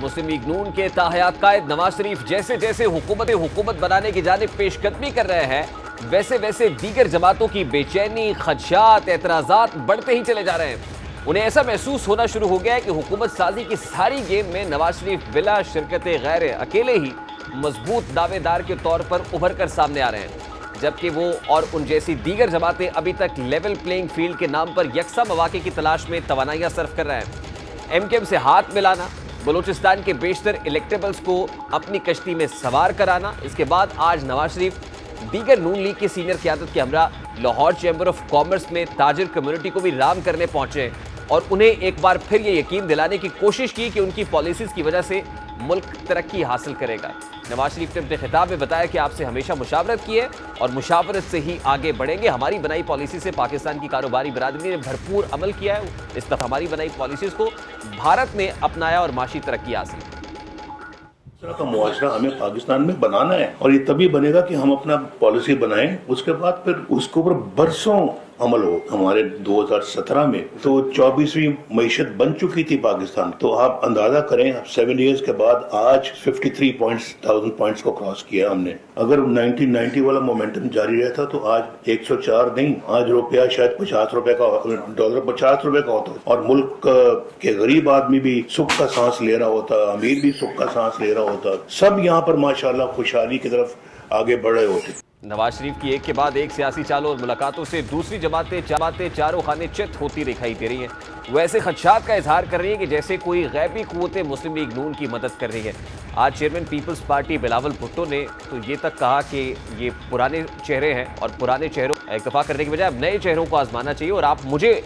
مسلم league نون کے تاحیات قائد نواز شریف جیسے جیسے حکومت بنانے کی جانب پیش قدمی کر رہے ہیں، ویسے ویسے دیگر جماعتوں کی بے چینی، خدشات، اعتراضات بڑھتے ہی چلے جا رہے ہیں۔ انہیں ایسا محسوس ہونا شروع ہو گیا ہے کہ حکومت سازی کی ساری گیم میں نواز شریف بلا شرکت غیر اکیلے ہی مضبوط دعوے دار کے طور پر ابھر کر سامنے آ رہے ہیں، جبکہ وہ اور ان جیسی دیگر جماعتیں ابھی تک لیول پلینگ فیلڈ کے نام پر یکساں مواقع کی تلاش میں توانائیاں صرف کر رہے ہیں۔ ایم کیو ایم سے ہاتھ ملانا، بلوچستان کے بیشتر الیکٹیبلز کو اپنی کشتی میں سوار کرانا، اس کے بعد آج نواز شریف دیگر نون لیگ کی سینئر قیادت کے ہمراہ لاہور چیمبر آف کامرس میں تاجر کمیونٹی کو بھی رام کرنے پہنچے اور انہیں ایک بار پھر یہ یقین دلانے کی کوشش کی کہ ان کی پالیسیز کی وجہ سے ملک ترقی حاصل کرے گا۔ نواز شریف نے اپنے خطاب میں بتایا کہ آپ سے ہمیشہ مشاورت کی ہے اور مشاورت سے ہی آگے بڑھیں گے۔ ہماری بنائی پالیسی سے پاکستان کی کاروباری برادری نے بھرپور عمل کیا ہے، اس دفعہ ہماری بنائی پالیسیز کو بھارت نے اپنایا اور معاشی ترقی حاصل کی۔ اس طرح کا معاشرہ ہمیں پاکستان میں بنانا ہے اور یہ تبھی بنے گا کہ ہم اپنا پالیسی بنائیں، اس کے بعد پھر اس کے اوپر برسوں عمل ہو۔ ہمارے 2017 میں تو 24ویں معیشت بن چکی تھی پاکستان، تو آپ اندازہ کریں 7 ایئرز کے بعد آج 53,000 پوائنٹس کو کراس کیا ہم نے۔ اگر 1990 والا مومنٹم جاری رہتا تو آج 104 نہیں، آج روپیہ شاید 50 روپے کا، ڈالر 50 روپے کا ہوتا اور ملک کے غریب آدمی بھی سکھ کا سانس لے رہا ہوتا، امیر بھی سکھ کا سانس لے رہا ہوتا، سب یہاں پر ماشاءاللہ خوشحالی کی طرف آگے بڑھ رہے ہوتے۔ نواز شریف کی ایک کے بعد ایک سیاسی چالوں اور ملاقاتوں سے دوسری جماعتیں چاروں خانے چت ہوتی دکھائی دے رہی ہیں۔ وہ ایسے خدشات کا اظہار کر رہی ہیں کہ جیسے کوئی غیبی قوت مسلم لیگ نون کی مدد کر رہی ہے۔ آج چیئرمین پیپلز پارٹی بلاول بھٹو نے تو یہ تک کہا کہ یہ پرانے چہرے ہیں اور پرانے چہروں اکتفا کرنے کے بجائے اب نئے چہروں کو آزمانا چاہیے اور آپ مجھے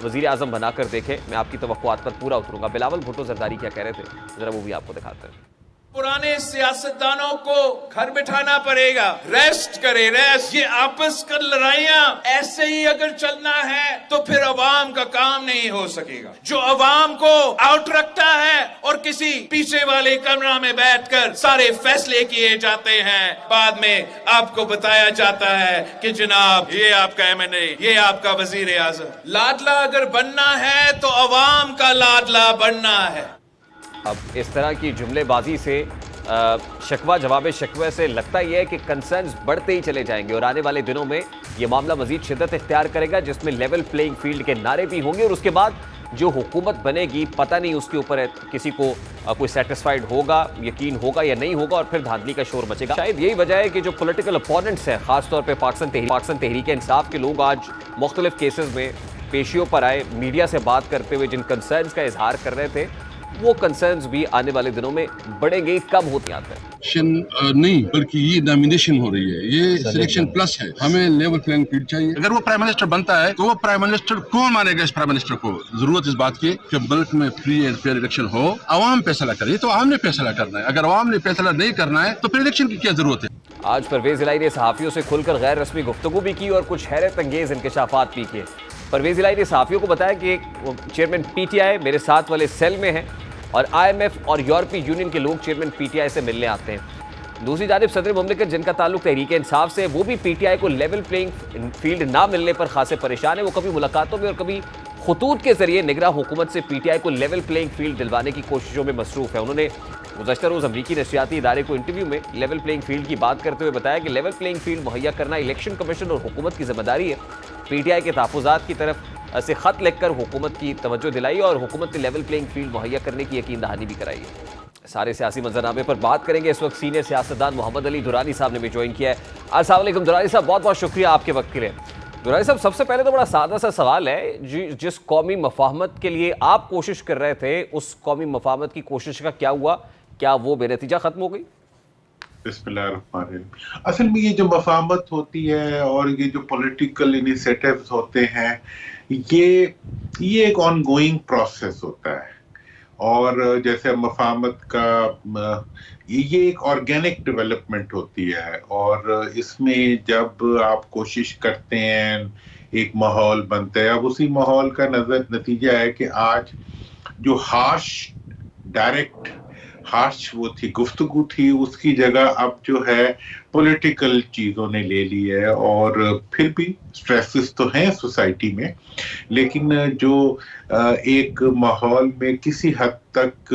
وزیر اعظم بنا کر دیکھیں، میں آپ کی توقعات پر پورا اتروں گا۔ بلاول بھٹو زرداری کیا کہہ رہے تھے، ذرا وہ بھی آپ کو دکھاتے ہیں۔ پرانے سیاستدانوں کو گھر بٹھانا پڑے گا، ریسٹ کرے ریسٹ۔ یہ آپس کا لڑائیاں ایسے ہی اگر چلنا ہے تو پھر عوام کا کام نہیں ہو سکے گا۔ جو عوام کو آؤٹ رکھتا ہے اور کسی پیچھے والے کمرہ میں بیٹھ کر سارے فیصلے کیے جاتے ہیں، بعد میں آپ کو بتایا جاتا ہے کہ جناب یہ آپ کا ایم این اے، یہ آپ کا وزیر اعظم۔ لاڈلا اگر بننا ہے تو عوام کا لاڈلا بننا ہے۔ اب اس طرح کی جملے بازی سے شکوہ جواب شکوے سے لگتا یہ ہے کہ کنسرنز بڑھتے ہی چلے جائیں گے اور آنے والے دنوں میں یہ معاملہ مزید شدت اختیار کرے گا، جس میں لیول پلینگ فیلڈ کے نعرے بھی ہوں گے اور اس کے بعد جو حکومت بنے گی پتہ نہیں اس کے اوپر کسی کو کوئی سیٹسفائیڈ ہوگا، یقین ہوگا یا نہیں ہوگا اور پھر دھاندلی کا شور مچے گا۔ شاید یہی وجہ ہے کہ جو پولیٹیکل اپوننٹس ہیں، خاص طور پہ پاکستان تحریک انصاف کے لوگ آج مختلف کیسز میں پیشیوں پر آئے، میڈیا سے بات کرتے ہوئے جن کنسرنز کا اظہار کر رہے تھے وہ کنسرنز بھی آنے والے دنوں میں بڑھیں گے۔ کم ہوتی آتا ہے نہیں بلکہ یہ نامینیشن ہو رہی ہے، یہ سلیکشن پلس ہے، ہمیں لیول پلینگ فیلڈ چاہیے۔ اگر وہ پرائم منسٹر بنتا ہے تو وہ پرائم منسٹر کون مانے گا؟ اس پرائم منسٹر کو ضرورت اس بات کی کہ ملک میں فری اینڈ فیئر الیکشن ہو، عوام فیصلہ کرے۔ یہ تو عوام نے فیصلہ کرنا ہے، اگر عوام نے فیصلہ نہیں کرنا ہے تو پھر الیکشن کی کیا ضرورت ہے؟ آج پرویز الہی نے صحافیوں سے کھل کر غیر رسمی گفتگو بھی کی اور کچھ حیرت انگیز انکشافات بھی کیے۔ پرویز الہی نے صحافیوں کو بتایا کہ چیئرمین پی ٹی آئی میرے ساتھ والے سیل میں ہیں اور آئی ایم ایف اور یورپی یونین کے لوگ چیئرمین پی ٹی آئی سے ملنے آتے ہیں۔ دوسری جانب صدر مملکت جن کا تعلق تحریک انصاف سے، وہ بھی پی ٹی آئی کو لیول پلینگ فیلڈ نہ ملنے پر خاصے پریشان ہیں۔ وہ کبھی ملاقاتوں میں اور کبھی خطوط کے ذریعے نگراں حکومت سے پی ٹی آئی کو لیول پلینگ فیلڈ دلوانے کی کوششوں میں مصروف ہے۔ انہوں نے گزشتہ روز امریکی نشریاتی ادارے کو انٹرویو میں لیول پلینگ فیلڈ کی بات کرتے ہوئے بتایا کہ لیول پلینگ فیلڈ مہیا کرنا الیکشن کمیشن اور حکومت کی ذمہ داری ہے۔ پی ٹی آئی کے تحفظات کی طرف سے خط لکھ کر حکومت کی توجہ دلائی اور حکومت نے لیول پلینگ فیلڈ مہیا کرنے کی یقین دہانی بھی کرائی ہے۔ سارے سیاسی منظرنامے پر بات کریں گے۔ اس وقت سینئر سیاستدان محمد علی دورانی صاحب نے بھی جوائن کیا ہے۔ السلام علیکم دورانی صاحب، بہت بہت شکریہ آپ کے وقت کے لیے۔ دورانی صاحب، سب سے پہلے تو بڑا سادہ سا سوال ہے، جس قومی مفاہمت کے لیے آپ کوشش کر رہے تھے اس قومی مفاہمت کی کوشش کا کیا ہوا؟ کیا وہ بے نتیجہ ختم ہو گئی؟ بسم اللہ الرحمن الرحیم۔ اصل میں یہ جو مفاہمت ہوتی ہے اور یہ جو پولیٹیکل انیشیٹیوز ہوتے ہیں، یہ ایک آن گوئنگ پروسیس ہوتا ہے اور جیسے مفاہمت کا یہ ایک آرگینک ڈیولپمنٹ ہوتی ہے اور اس میں جب آپ کوشش کرتے ہیں ایک ماحول بنتا ہے۔ اب اسی ماحول کا نتیجہ ہے کہ آج جو ڈائریکٹ وہ تھی گفتگو تھی، اس کی جگہ اب جو ہے پولیٹیکل چیزوں نے لے لی ہے اور پھر بھی سٹریسز تو ہیں سوسائٹی میں، لیکن جو ایک ماحول میں کسی حد تک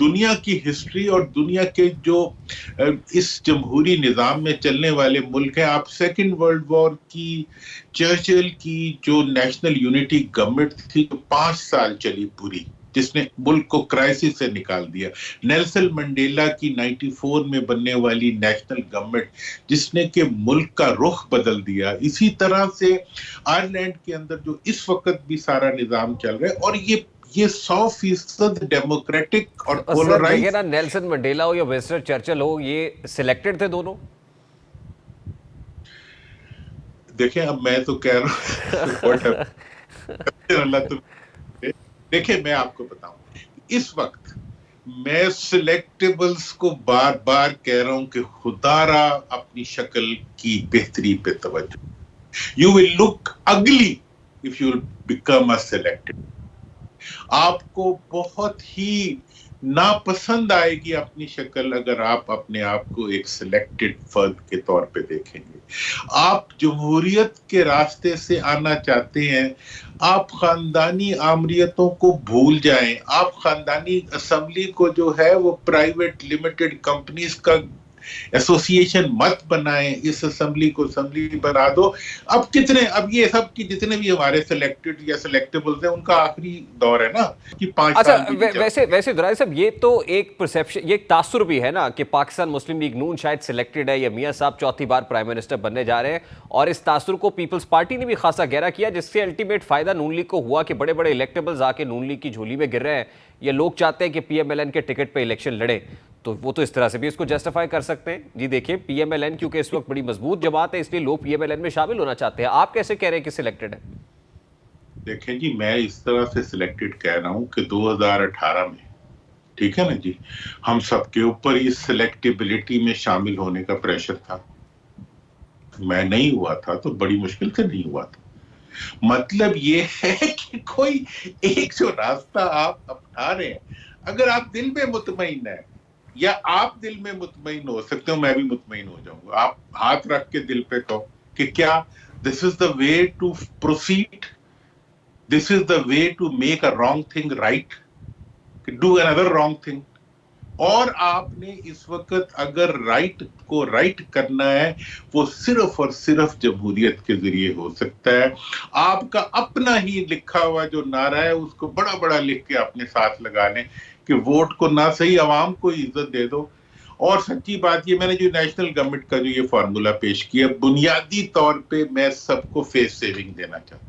دنیا کی ہسٹری اور دنیا کے جو اس جمہوری نظام میں چلنے والے ملک ہیں. آپ سیکنڈ ورلڈ وار کی چرچل کی جو نیشنل یونٹی گورنمنٹ تھی جو 5 سال چلی پوری, جس نے ملک کو کرائسس سے نکال دیا. نیلسن منڈیلا کی 94 میں بننے والی نیشنل گورنمنٹ جس نے کہ ملک کا رخ بدل دیا. اسی طرح سے آئرلینڈ کے اندر جو اس وقت بھی سارا نظام چل رہا ہے, اور یہ 100% ڈیموکریٹک اور پولرائز. نیلسن منڈیلا ہو یا ونسٹن چرچل ہو, یہ سلیکٹڈ تھے دونوں؟ دیکھیں اب میں تو کہہ رہا ہوں دیکھیں میں آپ کو بتاؤں, اس وقت میں سلیکٹیبلز کو بار بار کہہ رہا ہوں کہ خدا را اپنی شکل کی بہتری پہ توجہ. You will look ugly if you become a selected. آپ کو بہت ہی ناپسند آئے گی اپنی شکل اگر آپ اپنے آپ کو ایک سلیکٹڈ فرد کے طور پہ دیکھیں گے. آپ جمہوریت کے راستے سے آنا چاہتے ہیں, آپ خاندانی آمریتوں کو بھول جائیں, آپ خاندانی اسمبلی کو جو ہے وہ پرائیویٹ لمیٹڈ کمپنیز کا ایسوسیشن مت بنائیں, اس اسمبلی کو اسمبلی بنا دو. اب یہ سب کی جتنے بھی ہمارے سلیکٹڈ یا سلیکٹیبلز ہیں ان کا آخری دور ہے نا کہ 5 سال. ویسے درائے صاحب یہ تو ایک پرسیپشن, یہ ایک تاثر بھی ہے نا کہ پاکستان مسلم لیگ نون شاید سلیکٹڈ ہے یا میاں صاحب چوتھی بار پرائم منسٹر بننے جا رہے ہیں, اور اس تاثر کو پیپلز پارٹی نے بھی خاصا گہرا کیا, جس سے الٹیمیٹ فائدہ نون لیگ کو ہوا کہ بڑے بڑے الیکٹیبلز آ کے نون لیگ کی جھولی میں گر رہے ہیں. یہ لوگ چاہتے ہیں کہ پی ایم ایل این کے ٹکٹ پہ الیکشن لڑے, تو وہ تو اس طرح سے بھی اس کو جسٹیفائی کر سکتے ہیں. جی دیکھیں پی ایم ایل این کیونکہ اس وقت بڑی مضبوط جماعت ہے, اس لیے لوگ پی ایم ایل این میں شامل ہونا چاہتے ہیں. آپ کیسے کہہ رہے ہیں کہ سلیکٹڈ ہے؟ دیکھیں جی میں اس طرح سے سلیکٹڈ کہہ رہا ہوں کہ 2018 میں, ٹھیک ہے نا جی, ہم سب کے اوپر اس سلیکٹیبلٹی میں شامل ہونے کا پریشر تھا. میں نہیں ہوا تھا تو بڑی مشکل سے نہیں ہوا تھا. مطلب یہ ہے کہ کوئی ایک جو راستہ آپ اپنا رہے ہیں, اگر آپ دل میں مطمئن ہیں یا آپ دل میں مطمئن ہو سکتے ہو, میں بھی مطمئن ہو جاؤں گا. آپ ہاتھ رکھ کے دل پہ کہو کہ کیا this is the way to proceed, this is the way to make a wrong thing right, do another wrong thing. اور آپ نے اس وقت اگر رائٹ کو رائٹ کرنا ہے وہ صرف اور صرف جمہوریت کے ذریعے ہو سکتا ہے. آپ کا اپنا ہی لکھا ہوا جو نعرہ ہے اس کو بڑا بڑا لکھ کے اپنے ساتھ لگا لیں کہ ووٹ کو نہ صحیح عوام کو عزت دے دو. اور سچی بات یہ, میں نے جو نیشنل گورنمنٹ کا جو یہ فارمولا پیش کیا, بنیادی طور پہ میں سب کو فیس سیونگ دینا چاہتا ہوں.